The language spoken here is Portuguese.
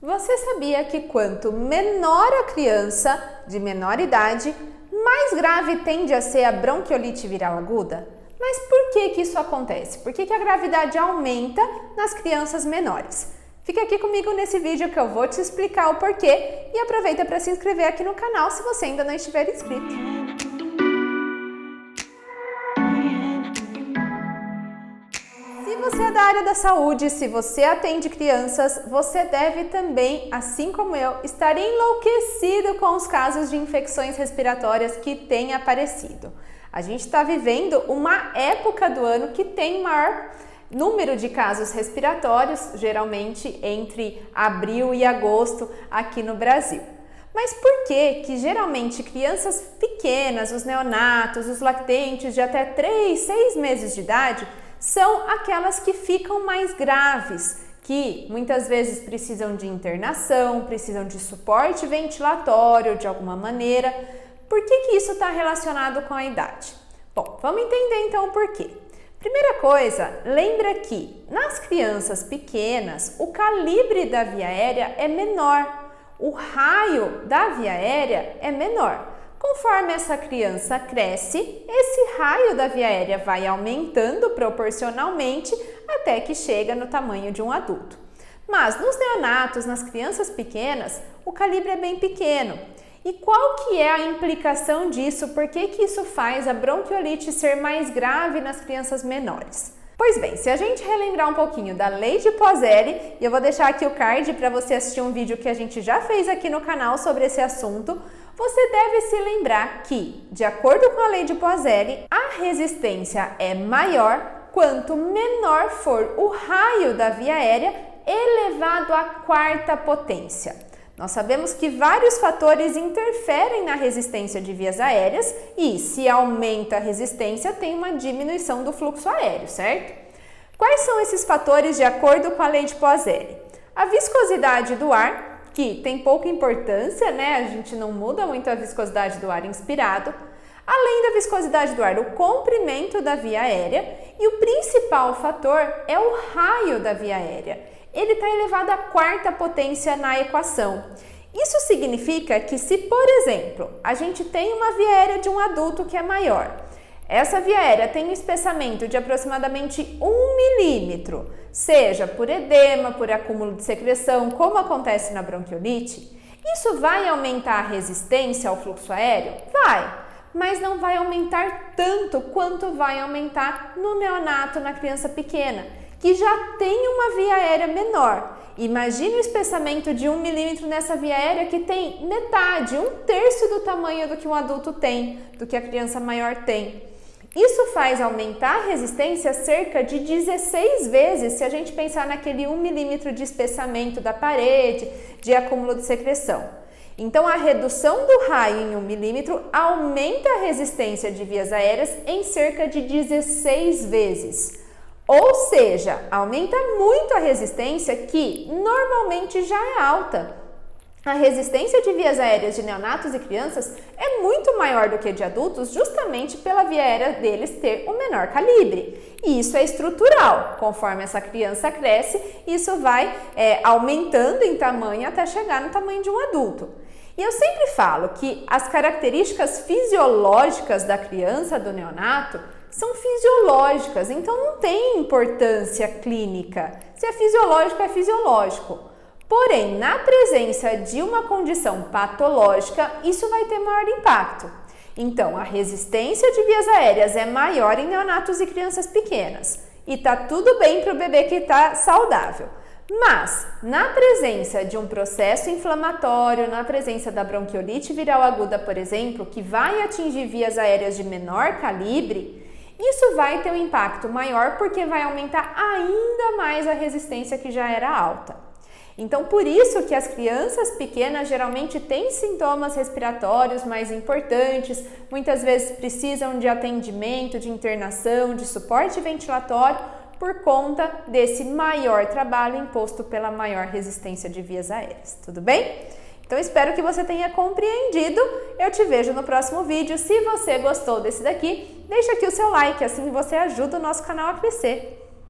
Você sabia que quanto menor a criança, de menor idade, mais grave tende a ser a bronquiolite viral aguda? Mas por que isso acontece? Por que a gravidade aumenta nas crianças menores? Fica aqui comigo nesse vídeo que eu vou te explicar o porquê e aproveita para se inscrever aqui no canal se você ainda não estiver inscrito. Se você é da área da saúde, se você atende crianças, você deve também, assim como eu, estar enlouquecido com os casos de infecções respiratórias que têm aparecido. A gente está vivendo uma época do ano que tem maior número de casos respiratórios, geralmente entre abril e agosto aqui no Brasil. Mas por que geralmente crianças pequenas, os neonatos, os lactentes de até 3, 6 meses de idade, são aquelas que ficam mais graves, que muitas vezes precisam de internação, precisam de suporte ventilatório de alguma maneira? Por que isso está relacionado com a idade? Bom, vamos entender então o porquê. Primeira coisa, lembra que nas crianças pequenas o calibre da via aérea é menor, o raio da via aérea é menor. Conforme essa criança cresce, esse raio da via aérea vai aumentando proporcionalmente até que chega no tamanho de um adulto. Mas nos neonatos, nas crianças pequenas, o calibre é bem pequeno. E qual que é a implicação disso? Por que isso faz a bronquiolite ser mais grave nas crianças menores? Pois bem, se a gente relembrar um pouquinho da lei de Pozzi, e eu vou deixar aqui o card para você assistir um vídeo que a gente já fez aqui no canal sobre esse assunto, você deve se lembrar que, de acordo com a lei de Pozzi, a resistência é maior quanto menor for o raio da via aérea elevado à quarta potência. Nós sabemos que vários fatores interferem na resistência de vias aéreas e, se aumenta a resistência, tem uma diminuição do fluxo aéreo, certo? Quais são esses fatores de acordo com a lei de Pozzi? A viscosidade do ar, que tem pouca importância, né? A gente não muda muito a viscosidade do ar inspirado. Além da viscosidade do ar, o comprimento da via aérea e o principal fator é o raio da via aérea. Ele está elevado à quarta potência na equação. Isso significa que se, por exemplo, a gente tem uma via aérea de um adulto que é maior, essa via aérea tem um espessamento de aproximadamente 1 milímetro, seja por edema, por acúmulo de secreção, como acontece na bronquiolite, isso vai aumentar a resistência ao fluxo aéreo? Vai, mas não vai aumentar tanto quanto vai aumentar no neonato, na criança pequena, que já tem uma via aérea menor. Imagine o espessamento de 1 milímetro nessa via aérea que tem metade, 1/3 do tamanho do que um adulto tem, do que a criança maior tem. Isso faz aumentar a resistência cerca de 16 vezes se a gente pensar naquele 1 milímetro de espessamento da parede, de acúmulo de secreção. Então, a redução do raio em 1 milímetro aumenta a resistência de vias aéreas em cerca de 16 vezes. Ou seja, aumenta muito a resistência que normalmente já é alta. A resistência de vias aéreas de neonatos e crianças é muito maior do que de adultos, justamente pela via aérea deles ter um menor calibre. E isso é estrutural. Conforme essa criança cresce, isso vai aumentando em tamanho até chegar no tamanho de um adulto. E eu sempre falo que as características fisiológicas da criança, do neonato, são fisiológicas, então não tem importância clínica. Se é fisiológico, é fisiológico. Porém, na presença de uma condição patológica, isso vai ter maior impacto. Então, a resistência de vias aéreas é maior em neonatos e crianças pequenas. E tá tudo bem para o bebê que está saudável. Mas, na presença de um processo inflamatório, na presença da bronquiolite viral aguda, por exemplo, que vai atingir vias aéreas de menor calibre, isso vai ter um impacto maior porque vai aumentar ainda mais a resistência que já era alta. Então, por isso que as crianças pequenas geralmente têm sintomas respiratórios mais importantes, muitas vezes precisam de atendimento, de internação, de suporte ventilatório, por conta desse maior trabalho imposto pela maior resistência de vias aéreas. Tudo bem? Então, espero que você tenha compreendido. Eu te vejo no próximo vídeo. Se você gostou desse daqui, deixa aqui o seu like, assim você ajuda o nosso canal a crescer.